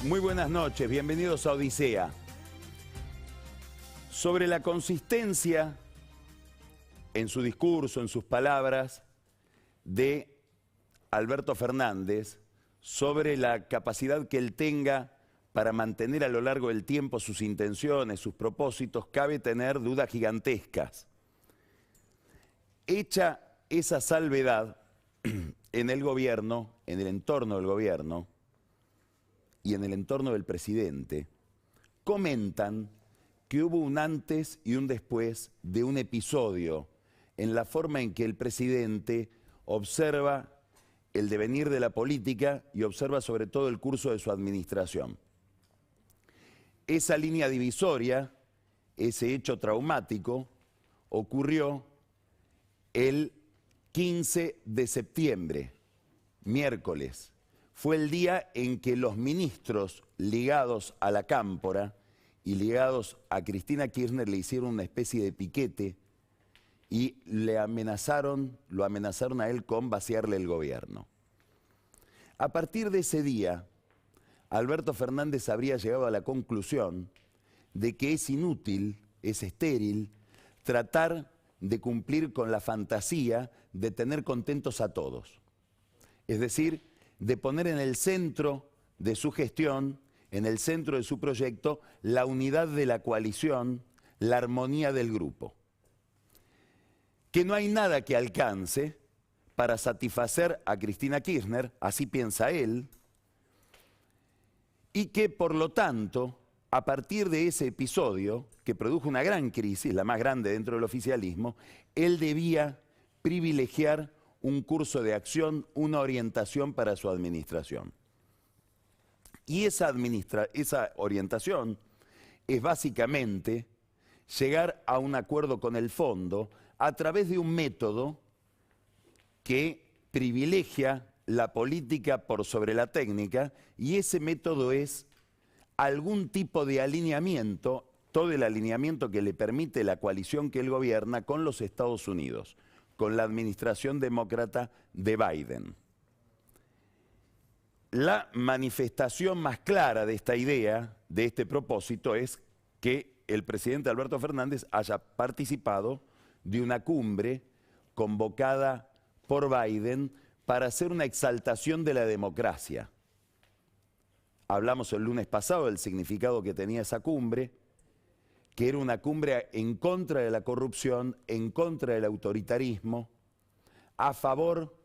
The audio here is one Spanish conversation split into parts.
Muy buenas noches, bienvenidos a Odisea. Sobre la consistencia en su discurso, en sus palabras, de Alberto Fernández, sobre la capacidad que él tenga para mantener a lo largo del tiempo sus intenciones, sus propósitos, cabe tener dudas gigantescas. Hecha esa salvedad, en el gobierno, en el entorno del gobierno y en el entorno del presidente, comentan que hubo un antes y un después de un episodio en la forma en que el presidente observa el devenir de la política y observa sobre todo el curso de su administración. Esa línea divisoria, ese hecho traumático, ocurrió el 15 de septiembre, miércoles. Fue el día en que los ministros ligados a la Cámpora y ligados a Cristina Kirchner le hicieron una especie de piquete y lo amenazaron a él con vaciarle el gobierno. A partir de ese día, Alberto Fernández habría llegado a la conclusión de que es inútil, es estéril, tratar de cumplir con la fantasía de tener contentos a todos. Es decir, de poner en el centro de su gestión, en el centro de su proyecto, la unidad de la coalición, la armonía del grupo. Que no hay nada que alcance para satisfacer a Cristina Kirchner, así piensa él, y que por lo tanto, a partir de ese episodio, que produjo una gran crisis, la más grande dentro del oficialismo, él debía privilegiar un curso de acción, una orientación para su administración. Y esa orientación es básicamente llegar a un acuerdo con el fondo a través de un método que privilegia la política por sobre la técnica, y ese método es algún tipo de alineamiento, todo el alineamiento que le permite la coalición que él gobierna con los Estados Unidos, con la administración demócrata de Biden. La manifestación más clara de esta idea, de este propósito, es que el presidente Alberto Fernández haya participado de una cumbre convocada por Biden para hacer una exaltación de la democracia. Hablamos el lunes pasado del significado que tenía esa cumbre, que era una cumbre en contra de la corrupción, en contra del autoritarismo, a favor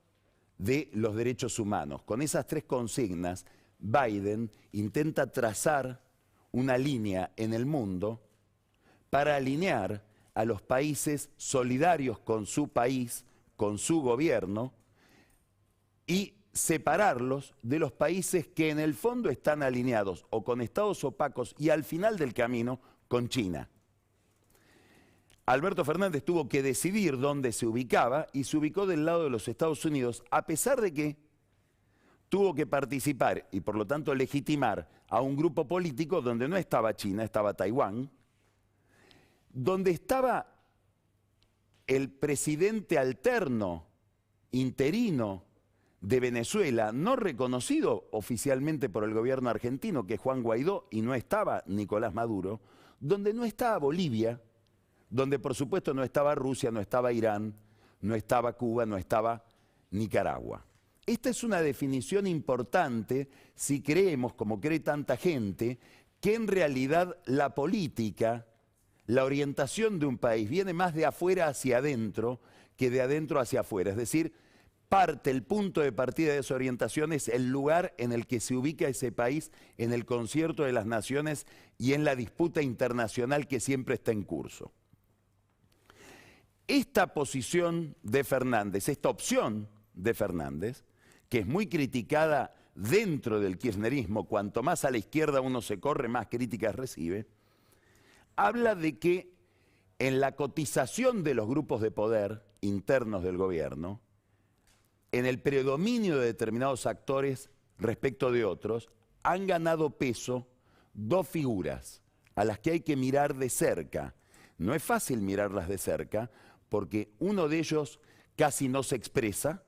de los derechos humanos. Con esas tres consignas, Biden intenta trazar una línea en el mundo para alinear a los países solidarios con su país, con su gobierno, y separarlos de los países que en el fondo están alineados o con estados opacos y al final del camino con China. Alberto Fernández tuvo que decidir dónde se ubicaba y se ubicó del lado de los Estados Unidos, a pesar de que tuvo que participar y por lo tanto legitimar a un grupo político donde no estaba China, estaba Taiwán, donde estaba el presidente alterno, interino de Venezuela, no reconocido oficialmente por el gobierno argentino, que es Juan Guaidó, y no estaba Nicolás Maduro, donde no estaba Bolivia, donde por supuesto no estaba Rusia, no estaba Irán, no estaba Cuba, no estaba Nicaragua. Esta es una definición importante si creemos, como cree tanta gente, que en realidad la política, la orientación de un país viene más de afuera hacia adentro que de adentro hacia afuera. Es decir, el punto de partida de esa orientación es el lugar en el que se ubica ese país en el concierto de las naciones y en la disputa internacional que siempre está en curso. Esta posición de Fernández, esta opción de Fernández, que es muy criticada dentro del kirchnerismo, cuanto más a la izquierda uno se corre, más críticas recibe, habla de que en la cotización de los grupos de poder internos del gobierno, en el predominio de determinados actores respecto de otros, han ganado peso dos figuras a las que hay que mirar de cerca. No es fácil mirarlas de cerca porque uno de ellos casi no se expresa,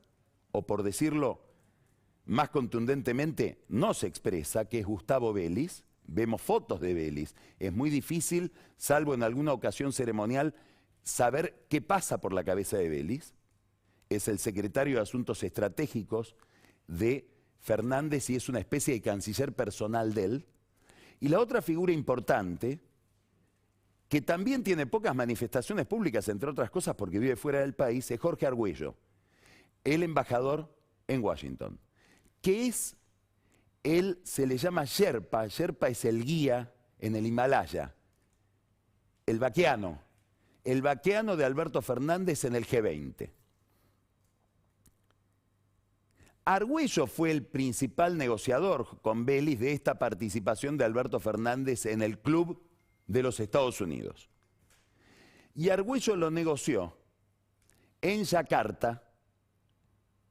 o por decirlo más contundentemente no se expresa, que es Gustavo Vélez. Vemos fotos de Vélez. Es muy difícil, salvo en alguna ocasión ceremonial, saber qué pasa por la cabeza de Vélez. Es el secretario de Asuntos Estratégicos de Fernández y es una especie de canciller personal de él. Y la otra figura importante, que también tiene pocas manifestaciones públicas, entre otras cosas porque vive fuera del país, es Jorge Argüello, el embajador en Washington, que es, él se le llama Sherpa. Sherpa es el guía en el Himalaya, el vaqueano de Alberto Fernández en el G20. Argüello fue el principal negociador con Vélez de esta participación de Alberto Fernández en el Club de los Estados Unidos. Y Argüello lo negoció en Yakarta,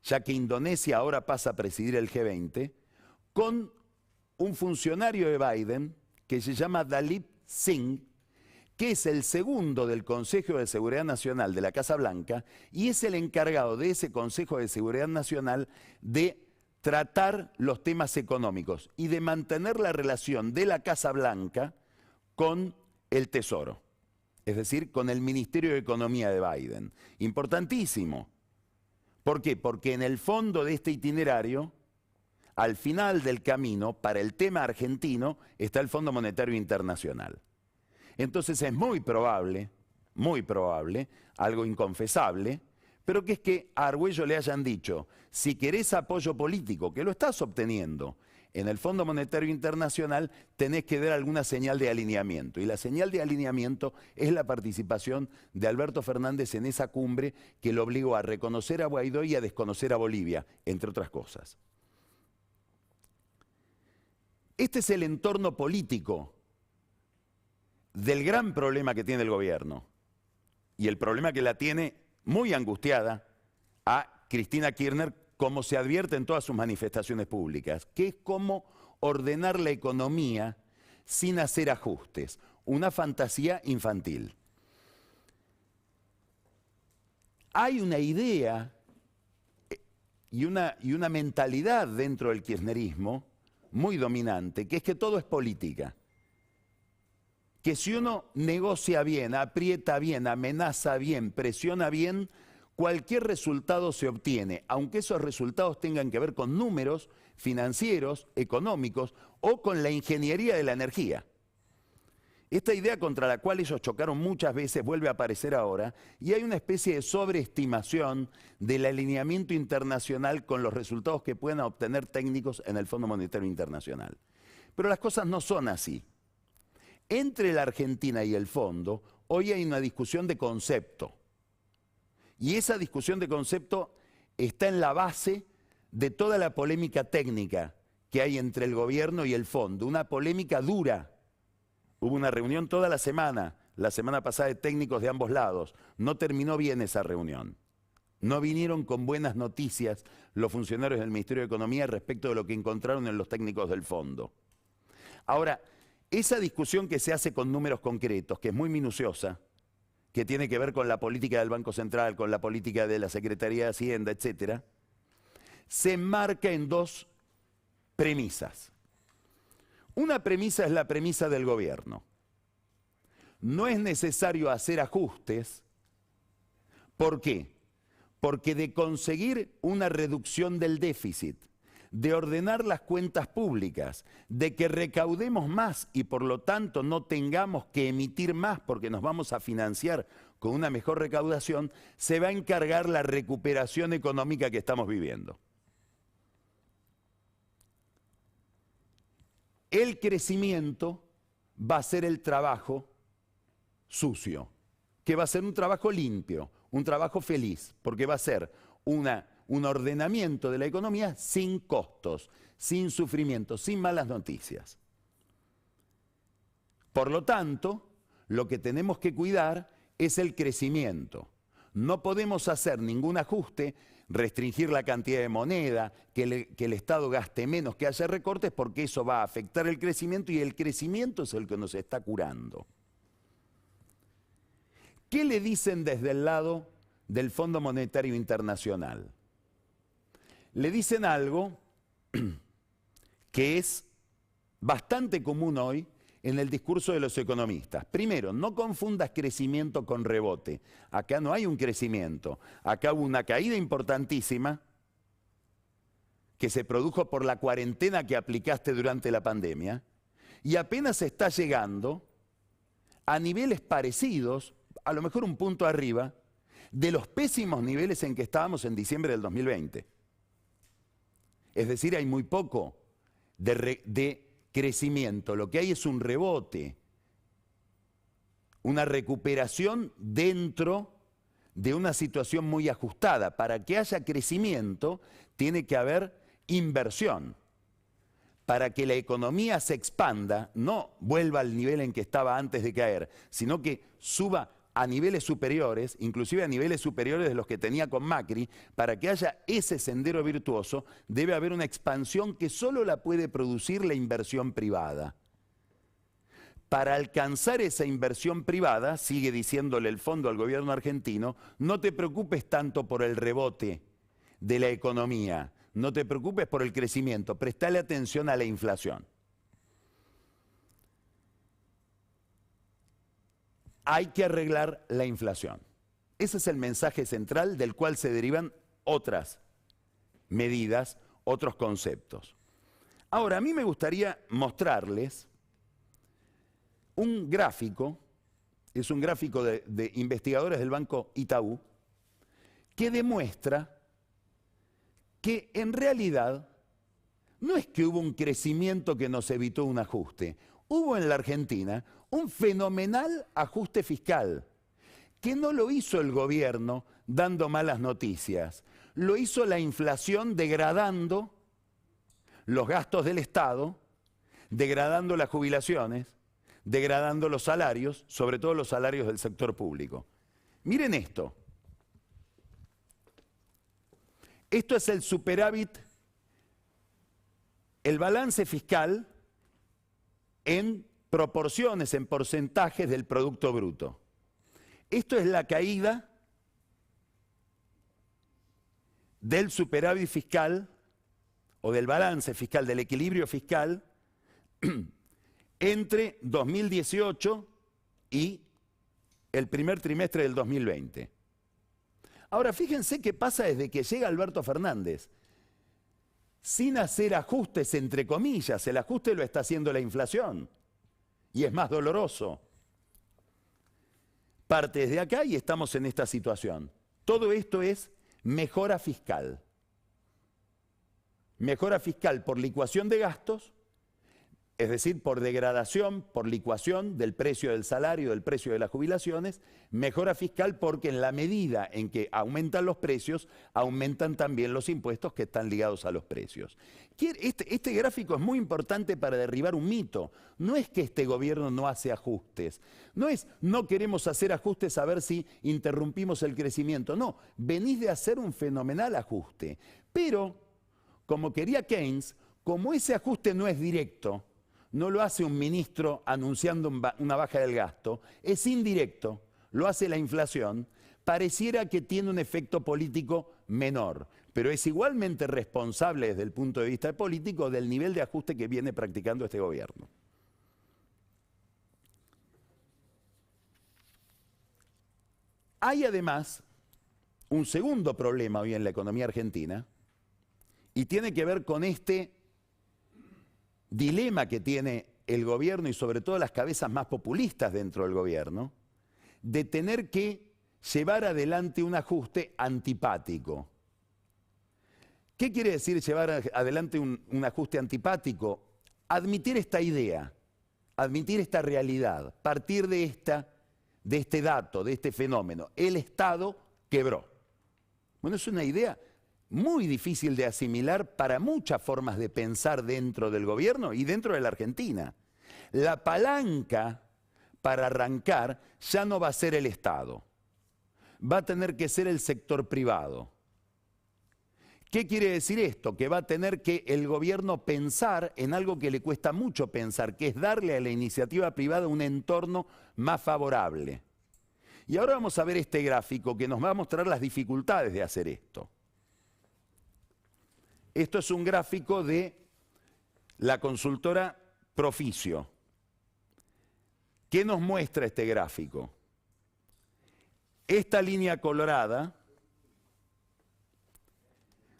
ya que Indonesia ahora pasa a presidir el G20, con un funcionario de Biden que se llama Dalip Singh, que es el segundo del Consejo de Seguridad Nacional de la Casa Blanca y es el encargado de ese Consejo de Seguridad Nacional de tratar los temas económicos y de mantener la relación de la Casa Blanca con el Tesoro, es decir, con el Ministerio de Economía de Biden. Importantísimo. ¿Por qué? Porque en el fondo de este itinerario, al final del camino, para el tema argentino, está el Fondo Monetario Internacional. Entonces es muy probable, algo inconfesable, pero que es que a Argüello le hayan dicho, si querés apoyo político, que lo estás obteniendo en el Fondo Monetario Internacional, tenés que dar alguna señal de alineamiento. Y la señal de alineamiento es la participación de Alberto Fernández en esa cumbre que lo obligó a reconocer a Guaidó y a desconocer a Bolivia, entre otras cosas. Este es el entorno político del gran problema que tiene el gobierno y el problema que la tiene muy angustiada a Cristina Kirchner, como se advierte en todas sus manifestaciones públicas, que es cómo ordenar la economía sin hacer ajustes, una fantasía infantil. Hay una idea y una mentalidad dentro del kirchnerismo muy dominante, que es que todo es política. Que si uno negocia bien, aprieta bien, amenaza bien, presiona bien, cualquier resultado se obtiene, aunque esos resultados tengan que ver con números financieros, económicos o con la ingeniería de la energía. Esta idea contra la cual ellos chocaron muchas veces vuelve a aparecer ahora y hay una especie de sobreestimación del alineamiento internacional con los resultados que puedan obtener técnicos en el Fondo Monetario Internacional. Pero las cosas no son así. Entre la Argentina y el fondo, hoy hay una discusión de concepto. Y esa discusión de concepto está en la base de toda la polémica técnica que hay entre el gobierno y el fondo. Una polémica dura. Hubo una reunión toda la semana pasada de técnicos de ambos lados. No terminó bien esa reunión. No vinieron con buenas noticias los funcionarios del Ministerio de Economía respecto de lo que encontraron en los técnicos del fondo. Ahora, esa discusión que se hace con números concretos, que es muy minuciosa, que tiene que ver con la política del Banco Central, con la política de la Secretaría de Hacienda, etcétera, se enmarca en dos premisas. Una premisa es la premisa del gobierno. No es necesario hacer ajustes. ¿Por qué? Porque de conseguir una reducción del déficit, de ordenar las cuentas públicas, de que recaudemos más y por lo tanto no tengamos que emitir más porque nos vamos a financiar con una mejor recaudación, se va a encargar la recuperación económica que estamos viviendo. El crecimiento va a ser el trabajo sucio, que va a ser un trabajo limpio, un trabajo feliz, porque va a ser un ordenamiento de la economía sin costos, sin sufrimiento, sin malas noticias. Por lo tanto, lo que tenemos que cuidar es el crecimiento. No podemos hacer ningún ajuste, restringir la cantidad de moneda, que el Estado gaste menos, que haya recortes, porque eso va a afectar el crecimiento y el crecimiento es el que nos está curando. ¿Qué le dicen desde el lado del Fondo Monetario Internacional? Le dicen algo que es bastante común hoy en el discurso de los economistas. Primero, no confundas crecimiento con rebote. Acá no hay un crecimiento. Acá hubo una caída importantísima que se produjo por la cuarentena que aplicaste durante la pandemia y apenas está llegando a niveles parecidos, a lo mejor un punto arriba, de los pésimos niveles en que estábamos en diciembre del 2020. Es decir, hay muy poco de crecimiento. Lo que hay es un rebote, una recuperación dentro de una situación muy ajustada. Para que haya crecimiento, tiene que haber inversión. Para que la economía se expanda, no vuelva al nivel en que estaba antes de caer, sino que suba a niveles superiores, inclusive a niveles superiores de los que tenía con Macri. Para que haya ese sendero virtuoso, debe haber una expansión que solo la puede producir la inversión privada. Para alcanzar esa inversión privada, sigue diciéndole el fondo al gobierno argentino, no te preocupes tanto por el rebote de la economía, no te preocupes por el crecimiento, prestale atención a la inflación. Hay que arreglar la inflación. Ese es el mensaje central del cual se derivan otras medidas, otros conceptos. Ahora, a mí me gustaría mostrarles un gráfico, es un gráfico de investigadores del Banco Itaú, que demuestra que en realidad no es que hubo un crecimiento que nos evitó un ajuste. Hubo en la Argentina un fenomenal ajuste fiscal, que no lo hizo el gobierno dando malas noticias, lo hizo la inflación degradando los gastos del Estado, degradando las jubilaciones, degradando los salarios, sobre todo los salarios del sector público. Miren esto. Esto es el superávit, el balance fiscal en proporciones, en porcentajes del Producto Bruto. Esto es la caída del superávit fiscal o del balance fiscal, del equilibrio fiscal entre 2018 y el primer trimestre del 2020. Ahora, fíjense qué pasa desde que llega Alberto Fernández. Sin hacer ajustes, entre comillas, el ajuste lo está haciendo la inflación. Y es más doloroso. Parte desde acá y estamos en esta situación. Todo esto es mejora fiscal. Mejora fiscal por licuación de gastos, es decir, por degradación, por licuación del precio del salario, del precio de las jubilaciones. Mejora fiscal porque en la medida en que aumentan los precios, aumentan también los impuestos que están ligados a los precios. Este gráfico es muy importante para derribar un mito. No es que este gobierno no hace ajustes. No es no queremos hacer ajustes a ver si interrumpimos el crecimiento. No, venís de hacer un fenomenal ajuste. Pero, como quería Keynes, como ese ajuste no es directo, no lo hace un ministro anunciando una baja del gasto, es indirecto, lo hace la inflación, pareciera que tiene un efecto político menor, pero es igualmente responsable desde el punto de vista político del nivel de ajuste que viene practicando este gobierno. Hay además un segundo problema hoy en la economía argentina y tiene que ver con este dilema que tiene el gobierno y sobre todo las cabezas más populistas dentro del gobierno, de tener que llevar adelante un ajuste antipático. ¿Qué quiere decir llevar adelante un ajuste antipático? Admitir esta idea, admitir esta realidad, partir de este dato, de este fenómeno. El Estado quebró. Bueno, es una idea muy difícil de asimilar para muchas formas de pensar dentro del gobierno y dentro de la Argentina. La palanca para arrancar ya no va a ser el Estado, va a tener que ser el sector privado. ¿Qué quiere decir esto? Que va a tener que el gobierno pensar en algo que le cuesta mucho pensar, que es darle a la iniciativa privada un entorno más favorable. Y ahora vamos a ver este gráfico que nos va a mostrar las dificultades de hacer esto. Esto es un gráfico de la consultora Proficio. ¿Qué nos muestra este gráfico? Esta línea colorada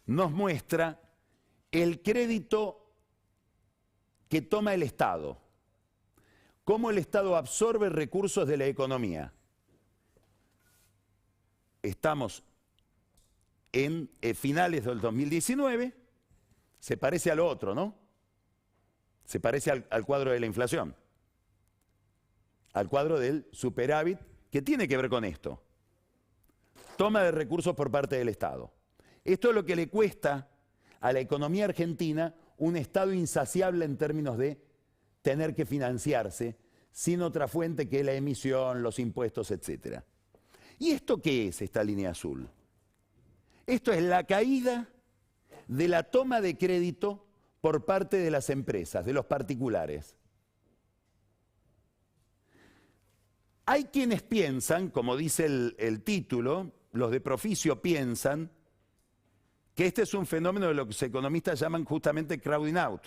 nos muestra el crédito que toma el Estado, cómo el Estado absorbe recursos de la economía. Estamos en finales del 2019, se parece a lo otro, ¿no? Se parece al cuadro de la inflación, al cuadro del superávit, que tiene que ver con esto. Toma de recursos por parte del Estado. Esto es lo que le cuesta a la economía argentina un Estado insaciable en términos de tener que financiarse sin otra fuente que la emisión, los impuestos, etc. ¿Y esto qué es, esta línea azul? Esto es la caída de la toma de crédito por parte de las empresas, de los particulares. Hay quienes piensan, como dice el título, los de Proficio piensan que este es un fenómeno de lo que los economistas llaman justamente crowding out.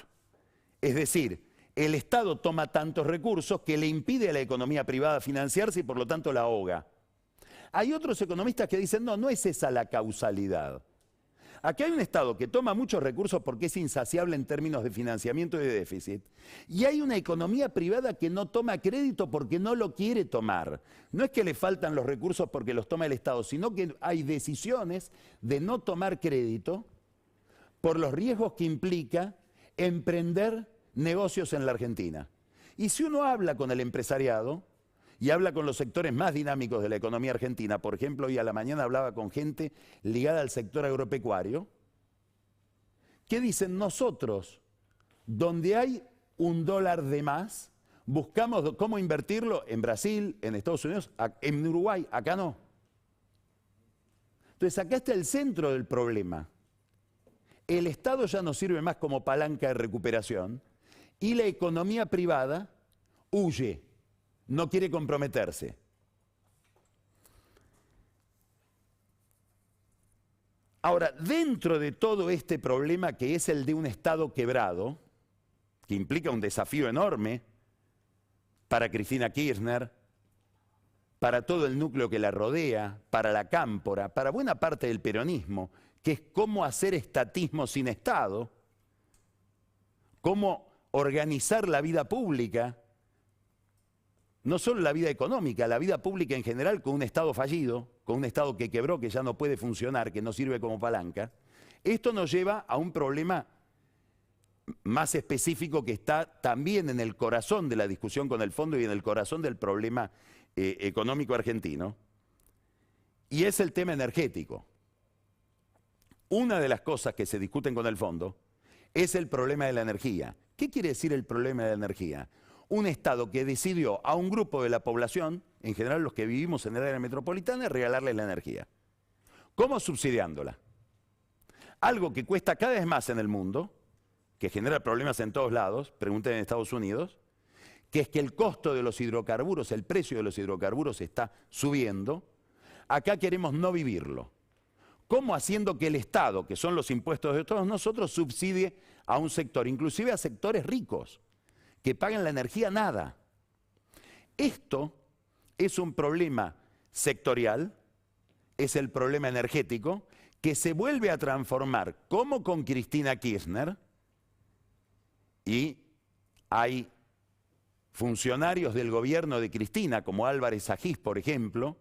Es decir, el Estado toma tantos recursos que le impide a la economía privada financiarse y por lo tanto la ahoga. Hay otros economistas que dicen, no, no es esa la causalidad. Aquí hay un Estado que toma muchos recursos porque es insaciable en términos de financiamiento y de déficit. Y hay una economía privada que no toma crédito porque no lo quiere tomar. No es que le faltan los recursos porque los toma el Estado, sino que hay decisiones de no tomar crédito por los riesgos que implica emprender negocios en la Argentina. Y si uno habla con el empresariado y habla con los sectores más dinámicos de la economía argentina, por ejemplo, hoy a la mañana hablaba con gente ligada al sector agropecuario, que dicen, nosotros, donde hay $1 de más, buscamos cómo invertirlo en Brasil, en Estados Unidos, en Uruguay, acá no. Entonces acá está el centro del problema. El Estado ya no sirve más como palanca de recuperación y la economía privada huye. No quiere comprometerse. Ahora, dentro de todo este problema que es el de un Estado quebrado, que implica un desafío enorme para Cristina Kirchner, para todo el núcleo que la rodea, para la cámpora, para buena parte del peronismo, que es cómo hacer estatismo sin Estado, cómo organizar la vida pública, no solo la vida económica, la vida pública en general, con un Estado fallido, con un Estado que quebró, que ya no puede funcionar, que no sirve como palanca. Esto nos lleva a un problema más específico que está también en el corazón de la discusión con el fondo y en el corazón del problema económico argentino, y es el tema energético. Una de las cosas que se discuten con el fondo es el problema de la energía. ¿Qué quiere decir el problema de la energía? Un Estado que decidió a un grupo de la población, en general los que vivimos en el área metropolitana, regalarles la energía. ¿Cómo? Subsidiándola. Algo que cuesta cada vez más en el mundo, que genera problemas en todos lados, pregunten en Estados Unidos, que es que el costo de los hidrocarburos, el precio de los hidrocarburos está subiendo. Acá queremos no vivirlo. ¿Cómo? Haciendo que el Estado, que son los impuestos de todos nosotros, subsidie a un sector, inclusive a sectores ricos, que paguen la energía nada. Esto es un problema sectorial, es el problema energético, que se vuelve a transformar, como con Cristina Kirchner, y hay funcionarios del gobierno de Cristina, como Álvarez Agis, por ejemplo,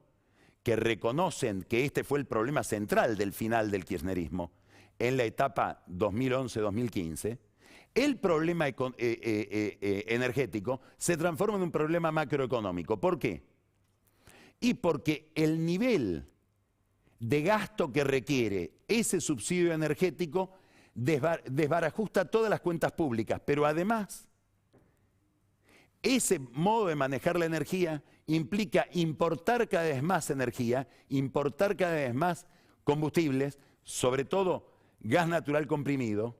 que reconocen que este fue el problema central del final del kirchnerismo en la etapa 2011-2015, el problema energético se transforma en un problema macroeconómico. ¿Por qué? Y porque el nivel de gasto que requiere ese subsidio energético desbarajusta todas las cuentas públicas, pero además ese modo de manejar la energía implica importar cada vez más energía, importar cada vez más combustibles, sobre todo gas natural comprimido,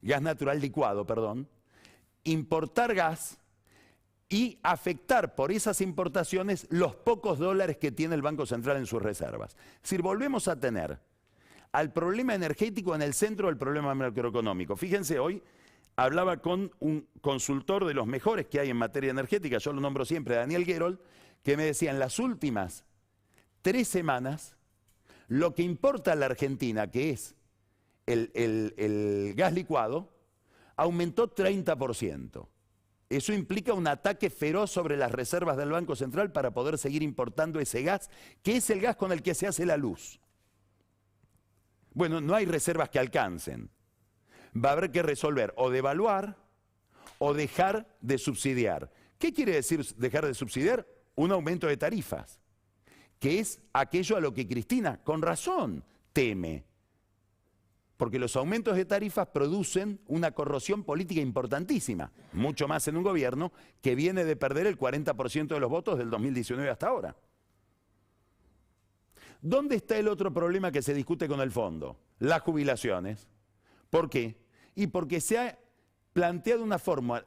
gas natural licuado, perdón, importar gas y afectar por esas importaciones los pocos dólares que tiene el Banco Central en sus reservas. Es decir, volvemos a tener al problema energético en el centro del problema macroeconómico. Fíjense, hoy hablaba con un consultor de los mejores que hay en materia energética, yo lo nombro siempre, Daniel Gerold, que me decía, en las últimas 3 semanas, lo que importa a la Argentina, que es el gas licuado, aumentó 30%. Eso implica un ataque feroz sobre las reservas del Banco Central para poder seguir importando ese gas, que es el gas con el que se hace la luz. Bueno, no hay reservas que alcancen. Va a haber que resolver o devaluar o dejar de subsidiar. ¿Qué quiere decir dejar de subsidiar? Un aumento de tarifas, que es aquello a lo que Cristina, con razón, teme. Porque los aumentos de tarifas producen una corrosión política importantísima, mucho más en un gobierno que viene de perder el 40% de los votos del 2019 hasta ahora. ¿Dónde está el otro problema que se discute con el fondo? Las jubilaciones. ¿Por qué? Y porque se ha planteado una forma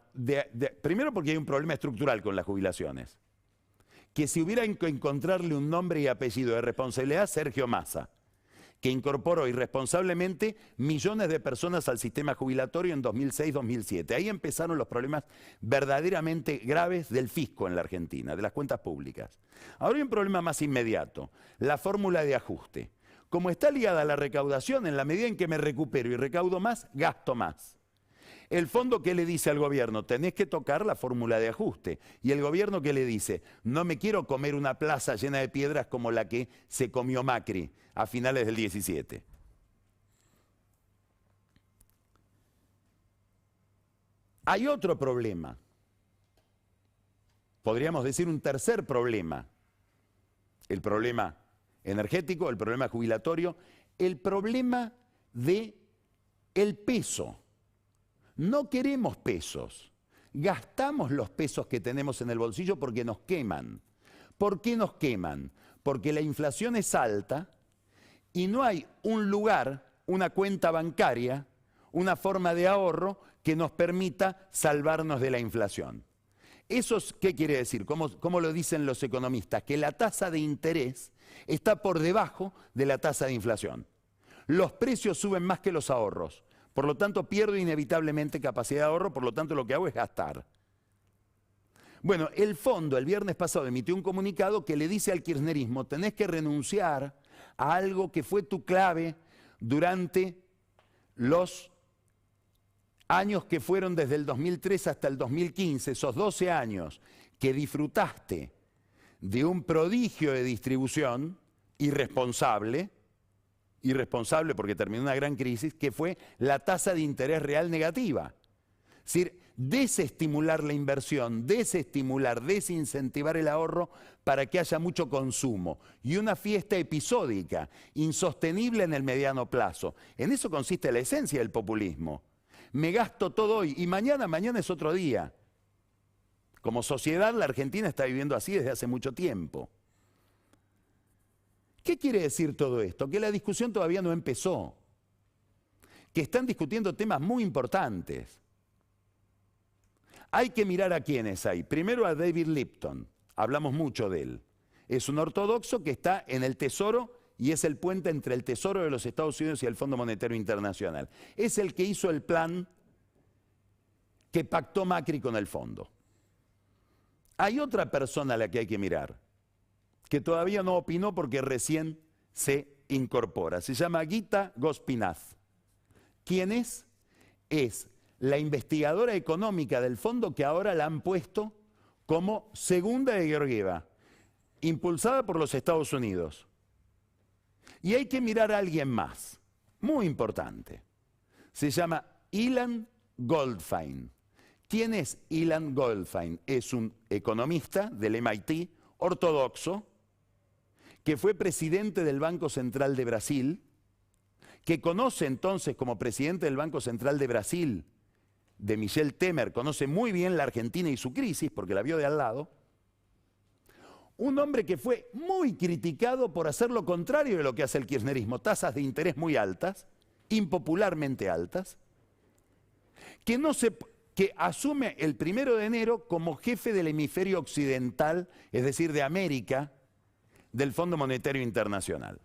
primero porque hay un problema estructural con las jubilaciones, que si hubiera que encontrarle un nombre y apellido de responsabilidad, Sergio Massa, que incorporó irresponsablemente millones de personas al sistema jubilatorio en 2006-2007. Ahí empezaron los problemas verdaderamente graves del fisco en la Argentina, de las cuentas públicas. Ahora hay un problema más inmediato, la fórmula de ajuste. Como está ligada a la recaudación, en la medida en que me recupero y recaudo más, gasto más. El fondo, ¿qué le dice al gobierno? Tenés que tocar la fórmula de ajuste. Y el gobierno, ¿qué le dice? No me quiero comer una plaza llena de piedras como la que se comió Macri a finales del 17. Hay otro problema. Podríamos decir un tercer problema. El problema energético, el problema jubilatorio, el problema del peso. No queremos pesos, gastamos los pesos que tenemos en el bolsillo porque nos queman. ¿Por qué nos queman? Porque la inflación es alta y no hay un lugar, una cuenta bancaria, una forma de ahorro que nos permita salvarnos de la inflación. ¿Eso qué quiere decir? ¿Cómo lo dicen los economistas? Que la tasa de interés está por debajo de la tasa de inflación. Los precios suben más que los ahorros. Por lo tanto, pierdo inevitablemente capacidad de ahorro, por lo tanto lo que hago es gastar. Bueno, el fondo el viernes pasado emitió un comunicado que le dice al kirchnerismo, tenés que renunciar a algo que fue tu clave durante los años que fueron desde el 2003 hasta el 2015, esos 12 años que disfrutaste de un prodigio de distribución irresponsable porque terminó una gran crisis, que fue la tasa de interés real negativa. Es decir, desestimular la inversión, desincentivar el ahorro para que haya mucho consumo y una fiesta episódica, insostenible en el mediano plazo. En eso consiste la esencia del populismo. Me gasto todo hoy y mañana es otro día. Como sociedad, la Argentina está viviendo así desde hace mucho tiempo. ¿Qué quiere decir todo esto? Que la discusión todavía no empezó, que están discutiendo temas muy importantes. Hay que mirar a quiénes hay. Primero a David Lipton, hablamos mucho de él. Es un ortodoxo que está en el Tesoro y es el puente entre el Tesoro de los Estados Unidos y el Fondo Monetario Internacional. Es el que hizo el plan que pactó Macri con el fondo. Hay otra persona a la que hay que mirar, que todavía no opinó porque recién se incorpora. Se llama Gita Gospinath. ¿Quién es? Es la investigadora económica del fondo que ahora la han puesto como segunda de Georgieva, impulsada por los Estados Unidos. Y hay que mirar a alguien más, muy importante. Se llama Ilan Goldfein. ¿Quién es Ilan Goldfein? Es un economista del MIT, ortodoxo, que fue presidente del Banco Central de Brasil, que conoce entonces como presidente del Banco Central de Brasil, de Michel Temer, conoce muy bien la Argentina y su crisis, porque la vio de al lado. Un hombre que fue muy criticado por hacer lo contrario de lo que hace el kirchnerismo, tasas de interés muy altas, impopularmente altas, que asume el 1 de enero como jefe del hemisferio occidental, es decir, de América, del Fondo Monetario Internacional.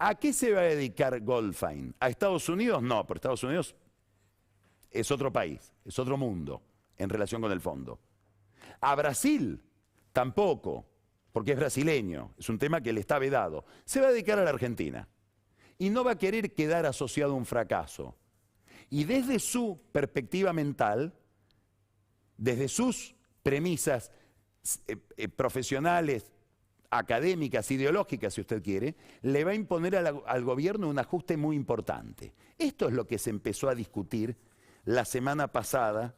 ¿A qué se va a dedicar Goldfein? ¿A Estados Unidos? No, porque Estados Unidos es otro país, es otro mundo en relación con el fondo. ¿A Brasil? Tampoco, porque es brasileño, es un tema que le está vedado. Se va a dedicar a la Argentina y no va a querer quedar asociado a un fracaso. Y desde su perspectiva mental, desde sus premisas profesionales, académicas, ideológicas, si usted quiere, le va a imponer al gobierno un ajuste muy importante. Esto es lo que se empezó a discutir la semana pasada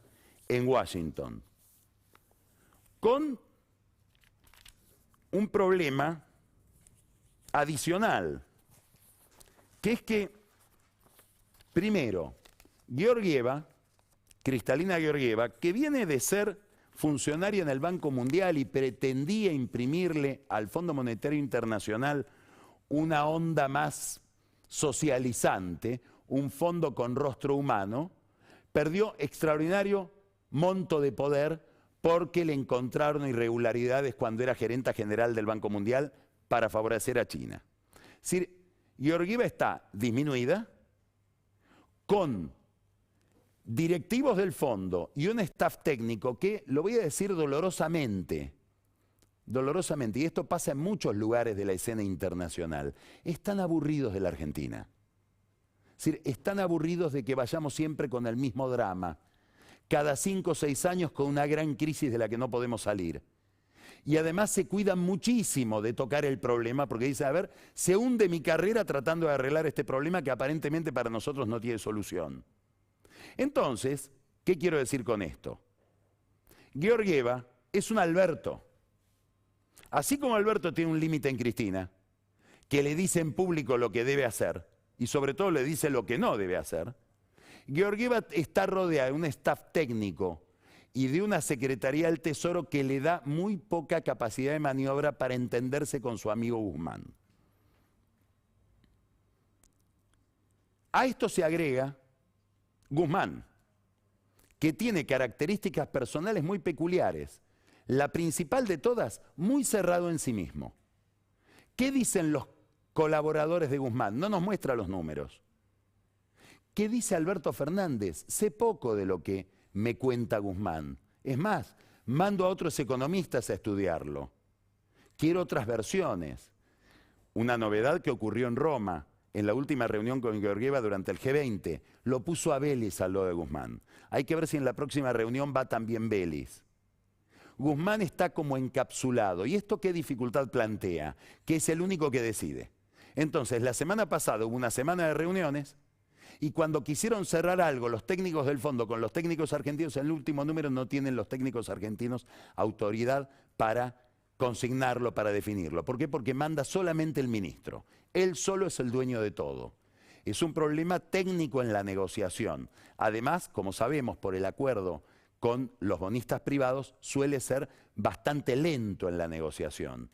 en Washington, con un problema adicional, que es que, primero, Kristalina Georgieva, que viene de ser funcionaria en el Banco Mundial y pretendía imprimirle al Fondo Monetario Internacional una onda más socializante, un fondo con rostro humano, perdió extraordinario monto de poder porque le encontraron irregularidades cuando era gerenta general del Banco Mundial para favorecer a China. Es decir, Georgieva está disminuida, con directivos del fondo y un staff técnico que, lo voy a decir dolorosamente, y esto pasa en muchos lugares de la escena internacional, están aburridos de la Argentina. Es decir, están aburridos de que vayamos siempre con el mismo drama, cada 5 o 6 años con una gran crisis de la que no podemos salir. Y además se cuidan muchísimo de tocar el problema porque dicen, a ver, se hunde mi carrera tratando de arreglar este problema que aparentemente para nosotros no tiene solución. Entonces, ¿qué quiero decir con esto? Georgieva es un Alberto. Así como Alberto tiene un límite en Cristina, que le dice en público lo que debe hacer, y sobre todo le dice lo que no debe hacer, Georgieva está rodeada de un staff técnico y de una Secretaría del Tesoro que le da muy poca capacidad de maniobra para entenderse con su amigo Guzmán. A esto se agrega Guzmán, que tiene características personales muy peculiares. La principal de todas, muy cerrado en sí mismo. ¿Qué dicen los colaboradores de Guzmán? No nos muestra los números. ¿Qué dice Alberto Fernández? Sé poco de lo que me cuenta Guzmán. Es más, mando a otros economistas a estudiarlo. Quiero otras versiones. Una novedad que ocurrió en Roma, en la última reunión con Georgieva durante el G20, lo puso a Vélez al lado de Guzmán. Hay que ver si en la próxima reunión va también Vélez. Guzmán está como encapsulado. ¿Y esto qué dificultad plantea? Que es el único que decide. Entonces, la semana pasada hubo una semana de reuniones y cuando quisieron cerrar algo los técnicos del fondo con los técnicos argentinos, en el último número no tienen los técnicos argentinos autoridad para consignarlo, para definirlo. ¿Por qué? Porque manda solamente el ministro. Él solo es el dueño de todo. Es un problema técnico en la negociación. Además, como sabemos por el acuerdo con los bonistas privados, suele ser bastante lento en la negociación.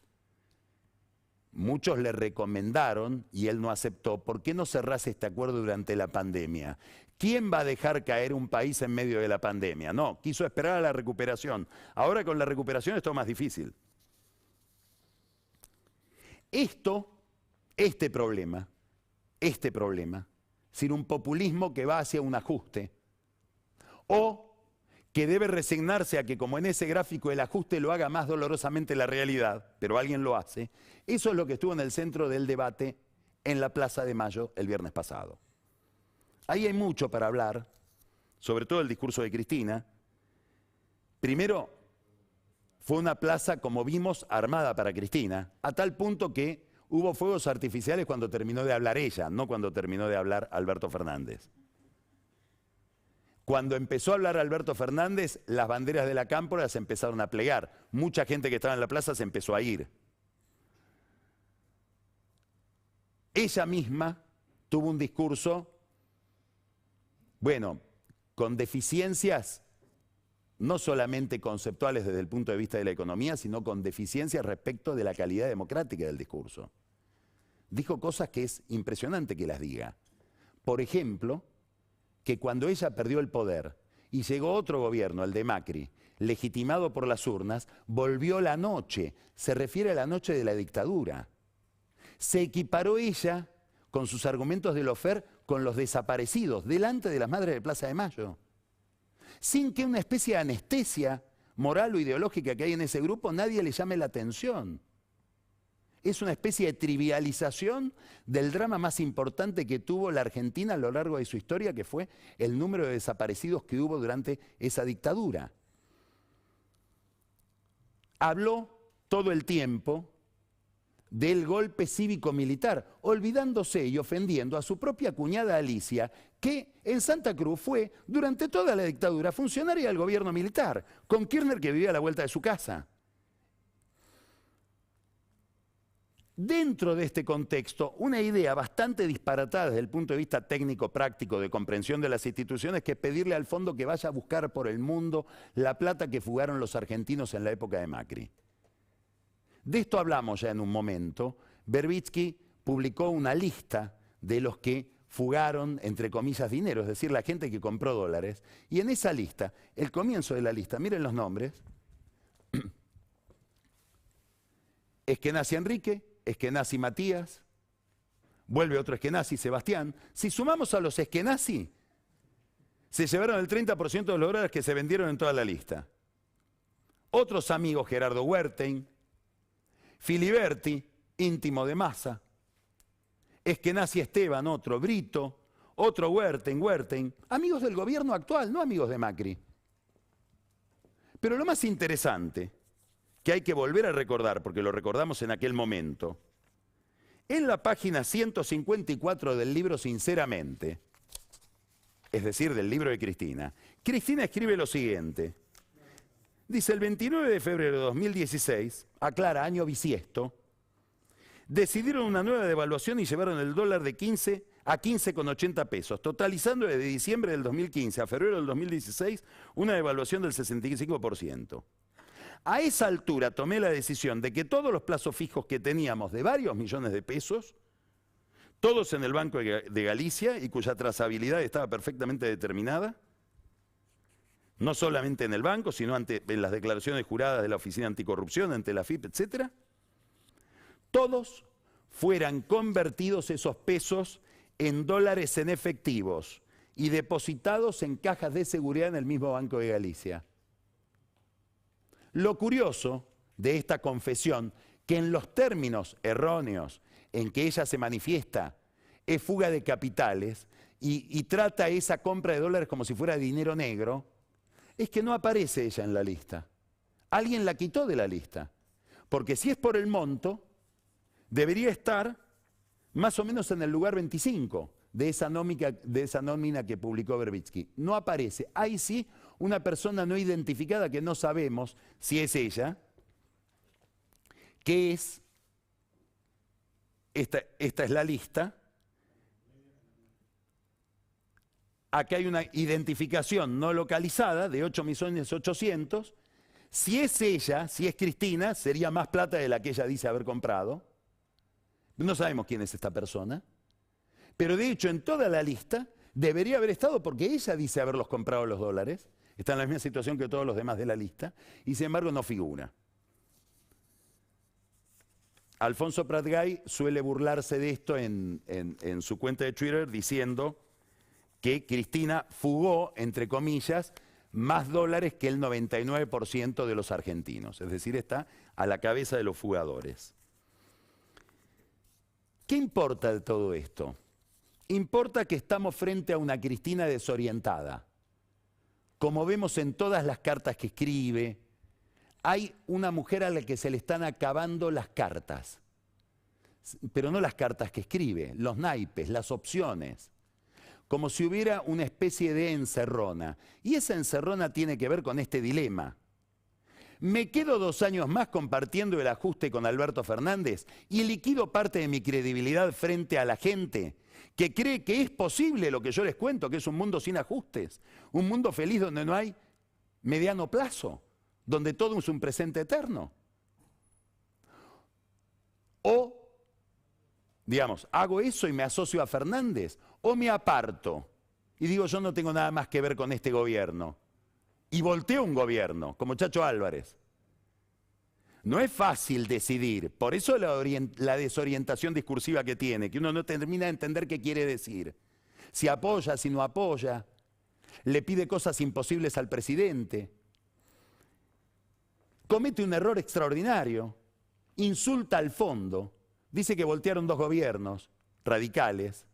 Muchos le recomendaron, y él no aceptó, ¿por qué no cerrás este acuerdo durante la pandemia? ¿Quién va a dejar caer un país en medio de la pandemia? No, quiso esperar a la recuperación. Ahora con la recuperación es todo más difícil. Este problema, sin un populismo que va hacia un ajuste, o que debe resignarse a que como en ese gráfico el ajuste lo haga más dolorosamente la realidad, pero alguien lo hace, eso es lo que estuvo en el centro del debate en la Plaza de Mayo el viernes pasado. Ahí hay mucho para hablar, sobre todo el discurso de Cristina. Primero, fue una plaza, como vimos, armada para Cristina, a tal punto que hubo fuegos artificiales cuando terminó de hablar ella, no cuando terminó de hablar Alberto Fernández. Cuando empezó a hablar Alberto Fernández, las banderas de la cámpora se empezaron a plegar. Mucha gente que estaba en la plaza se empezó a ir. Ella misma tuvo un discurso, bueno, con deficiencias no solamente conceptuales desde el punto de vista de la economía, sino con deficiencias respecto de la calidad democrática del discurso. Dijo cosas que es impresionante que las diga. Por ejemplo, que cuando ella perdió el poder y llegó otro gobierno, el de Macri, legitimado por las urnas, volvió la noche, se refiere a la noche de la dictadura. Se equiparó ella con sus argumentos de Lofer con los desaparecidos, delante de las madres de Plaza de Mayo. Sin que una especie de anestesia moral o ideológica que hay en ese grupo nadie le llame la atención. Es una especie de trivialización del drama más importante que tuvo la Argentina a lo largo de su historia, que fue el número de desaparecidos que hubo durante esa dictadura. Habló todo el tiempo del golpe cívico-militar, olvidándose y ofendiendo a su propia cuñada Alicia, que en Santa Cruz fue, durante toda la dictadura, funcionaria del gobierno militar, con Kirchner que vivía a la vuelta de su casa. Dentro de este contexto, una idea bastante disparatada desde el punto de vista técnico-práctico de comprensión de las instituciones, que es pedirle al fondo que vaya a buscar por el mundo la plata que fugaron los argentinos en la época de Macri. De esto hablamos ya en un momento. Verbitsky publicó una lista de los que fugaron, entre comillas, dinero, es decir, la gente que compró dólares. Y en esa lista, el comienzo de la lista, miren los nombres: Eskenazi Enrique, Eskenazi Matías, vuelve otro Eskenazi, Sebastián. Si sumamos a los Eskenazi, se llevaron el 30% de los dólares que se vendieron en toda la lista. Otros amigos: Gerardo Huertein, Filiberti, íntimo de Massa, Eskenazi Esteban, otro, Brito, otro Huertein, amigos del gobierno actual, no amigos de Macri. Pero lo más interesante, que hay que volver a recordar, porque lo recordamos en aquel momento, en la página 154 del libro Sinceramente, es decir, del libro de Cristina, Cristina escribe lo siguiente. Dice: el 29 de febrero de 2016, aclara, año bisiesto, decidieron una nueva devaluación y llevaron el dólar de 15 a 15,80 pesos, totalizando desde diciembre del 2015 a febrero del 2016 una devaluación del 65%. A esa altura tomé la decisión de que todos los plazos fijos que teníamos de varios millones de pesos, todos en el Banco de Galicia y cuya trazabilidad estaba perfectamente determinada, no solamente en el banco, sino en las declaraciones juradas de la Oficina Anticorrupción, ante la AFIP, etc., todos fueran convertidos esos pesos en dólares en efectivos y depositados en cajas de seguridad en el mismo Banco de Galicia. Lo curioso de esta confesión, que en los términos erróneos en que ella se manifiesta es fuga de capitales y trata esa compra de dólares como si fuera dinero negro, es que no aparece ella en la lista. Alguien la quitó de la lista. Porque si es por el monto, debería estar más o menos en el lugar 25 de esa nómina que publicó Verbitsky. No aparece. Hay sí una persona no identificada que no sabemos si es ella, que es, esta es la lista. Acá hay una identificación no localizada de 8.800.000. Si es ella, si es Cristina, sería más plata de la que ella dice haber comprado. No sabemos quién es esta persona. Pero de hecho, en toda la lista debería haber estado, porque ella dice haberlos comprado los dólares. Está en la misma situación que todos los demás de la lista. Y sin embargo no figura. Alfonso Pratgay suele burlarse de esto en su cuenta de Twitter, diciendo que Cristina fugó, entre comillas, más dólares que el 99% de los argentinos. Es decir, está a la cabeza de los fugadores. ¿Qué importa de todo esto? Importa que estamos frente a una Cristina desorientada. Como vemos en todas las cartas que escribe, hay una mujer a la que se le están acabando las cartas. Pero no las cartas que escribe, los naipes, las opciones. Como si hubiera una especie de encerrona. Y esa encerrona tiene que ver con este dilema. ¿Me quedo 2 años más compartiendo el ajuste con Alberto Fernández y liquido parte de mi credibilidad frente a la gente que cree que es posible lo que yo les cuento, que es un mundo sin ajustes, un mundo feliz donde no hay mediano plazo, donde todo es un presente eterno? O, digamos, hago eso y me asocio a Fernández, o me aparto y digo yo no tengo nada más que ver con este gobierno y volteo un gobierno, como Chacho Álvarez. No es fácil decidir, por eso la desorientación discursiva que tiene, que uno no termina de entender qué quiere decir. Si apoya, si no apoya, le pide cosas imposibles al presidente. Comete un error extraordinario, insulta al fondo, dice que voltearon 2 gobiernos radicales,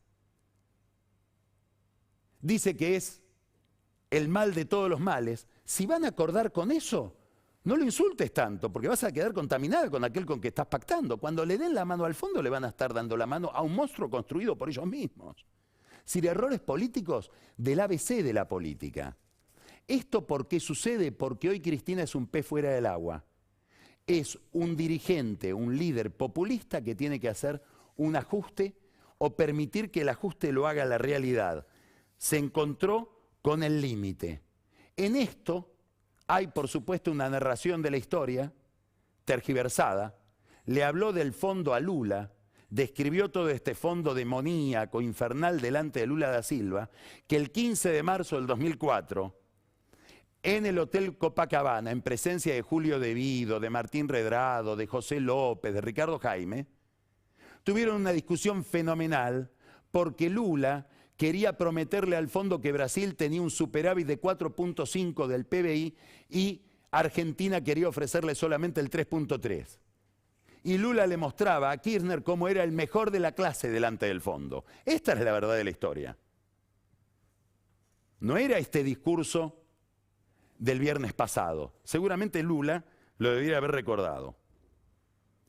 dice que es el mal de todos los males. Si van a acordar con eso, no lo insultes tanto, porque vas a quedar contaminada con aquel con que estás pactando. Cuando le den la mano al fondo, le van a estar dando la mano a un monstruo construido por ellos mismos. Sin errores políticos del ABC de la política. ¿Esto por qué sucede? Porque hoy Cristina es un pez fuera del agua. Es un dirigente, un líder populista que tiene que hacer un ajuste o permitir que el ajuste lo haga la realidad. Se encontró con el límite. En esto hay, por supuesto, una narración de la historia tergiversada. Le habló del fondo a Lula, describió todo este fondo demoníaco, infernal delante de Lula da Silva, que el 15 de marzo del 2004, en el Hotel Copacabana, en presencia de Julio De Vido, de Martín Redrado, de José López, de Ricardo Jaime, tuvieron una discusión fenomenal porque Lula quería prometerle al fondo que Brasil tenía un superávit de 4.5 del PBI y Argentina quería ofrecerle solamente el 3.3. Y Lula le mostraba a Kirchner cómo era el mejor de la clase delante del fondo. Esta es la verdad de la historia. No era este discurso del viernes pasado. Seguramente Lula lo debiera haber recordado.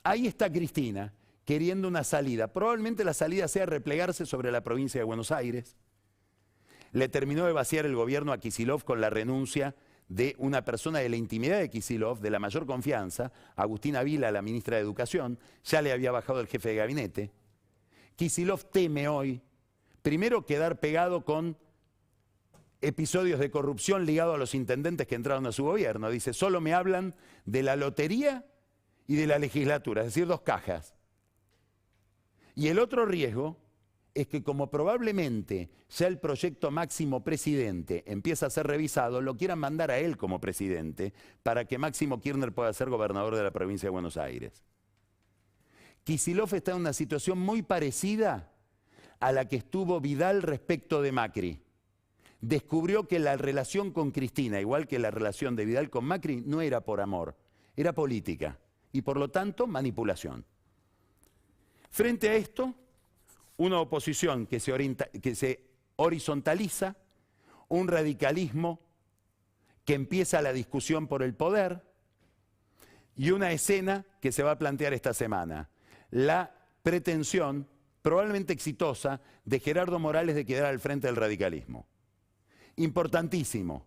Ahí está Cristina queriendo una salida. Probablemente la salida sea replegarse sobre la provincia de Buenos Aires. Le terminó de vaciar el gobierno a Kicillof con la renuncia de una persona de la intimidad de Kicillof, de la mayor confianza, Agustina Vila, la ministra de Educación. Ya le había bajado el jefe de gabinete. Kicillof teme hoy, primero, quedar pegado con episodios de corrupción ligados a los intendentes que entraron a su gobierno. Dice, solo me hablan de la lotería y de la legislatura, es decir, 2 cajas. Y el otro riesgo es que como probablemente ya el proyecto Máximo Presidente empieza a ser revisado, lo quieran mandar a él como presidente para que Máximo Kirchner pueda ser gobernador de la provincia de Buenos Aires. Kicillof está en una situación muy parecida a la que estuvo Vidal respecto de Macri. Descubrió que la relación con Cristina, igual que la relación de Vidal con Macri, no era por amor, era política y por lo tanto manipulación. Frente a esto, una oposición que se horizontaliza, un radicalismo que empieza la discusión por el poder y una escena que se va a plantear esta semana. La pretensión, probablemente exitosa, de Gerardo Morales de quedar al frente del radicalismo. Importantísimo,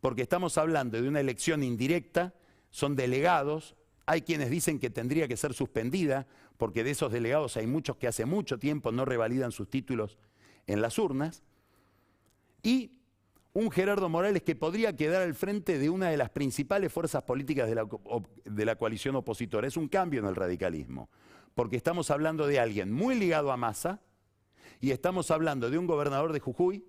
porque estamos hablando de una elección indirecta, son delegados. Hay quienes dicen que tendría que ser suspendida, porque de esos delegados hay muchos que hace mucho tiempo no revalidan sus títulos en las urnas. Y un Gerardo Morales que podría quedar al frente de una de las principales fuerzas políticas de la coalición opositora. Es un cambio en el radicalismo, porque estamos hablando de alguien muy ligado a Massa y estamos hablando de un gobernador de Jujuy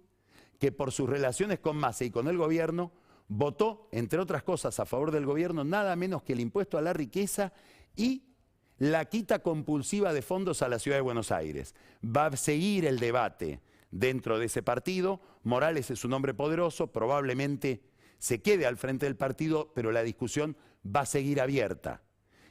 que por sus relaciones con Massa y con el gobierno votó, entre otras cosas, a favor del gobierno, nada menos que el impuesto a la riqueza y la quita compulsiva de fondos a la ciudad de Buenos Aires. Va a seguir el debate dentro de ese partido. Morales es un hombre poderoso, probablemente se quede al frente del partido, pero la discusión va a seguir abierta.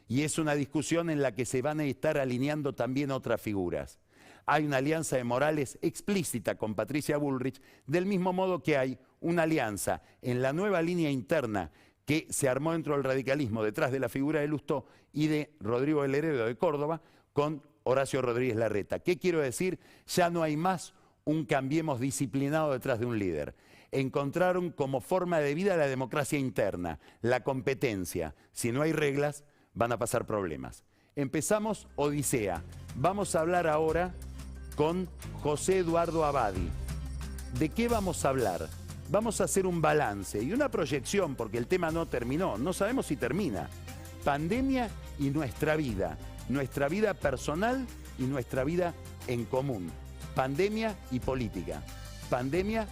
Y es una discusión en la que se van a estar alineando también otras figuras. Hay una alianza de Morales explícita con Patricia Bullrich, del mismo modo que hay una alianza en la nueva línea interna que se armó dentro del radicalismo detrás de la figura de Lustó y de Rodrigo del Heredo de Córdoba con Horacio Rodríguez Larreta. ¿Qué quiero decir? Ya no hay más un Cambiemos disciplinado detrás de un líder. Encontraron como forma de vida la democracia interna, la competencia. Si no hay reglas, van a pasar problemas. Empezamos Odisea. Vamos a hablar ahora con José Eduardo Abadi. ¿De qué vamos a hablar? Vamos a hacer un balance y una proyección, porque el tema no terminó, no sabemos si termina. Pandemia y nuestra vida personal y nuestra vida en común. Pandemia y política, pandemia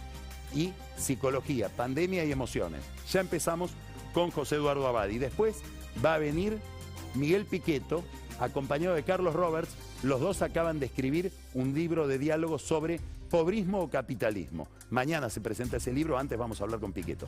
y psicología, pandemia y emociones. Ya empezamos con José Eduardo Abadi. Después va a venir Miguel Pichetto, acompañado de Carlos Roberts, los dos acaban de escribir un libro de diálogo sobre pobrismo o capitalismo. Mañana se presenta ese libro, antes vamos a hablar con Pichetto.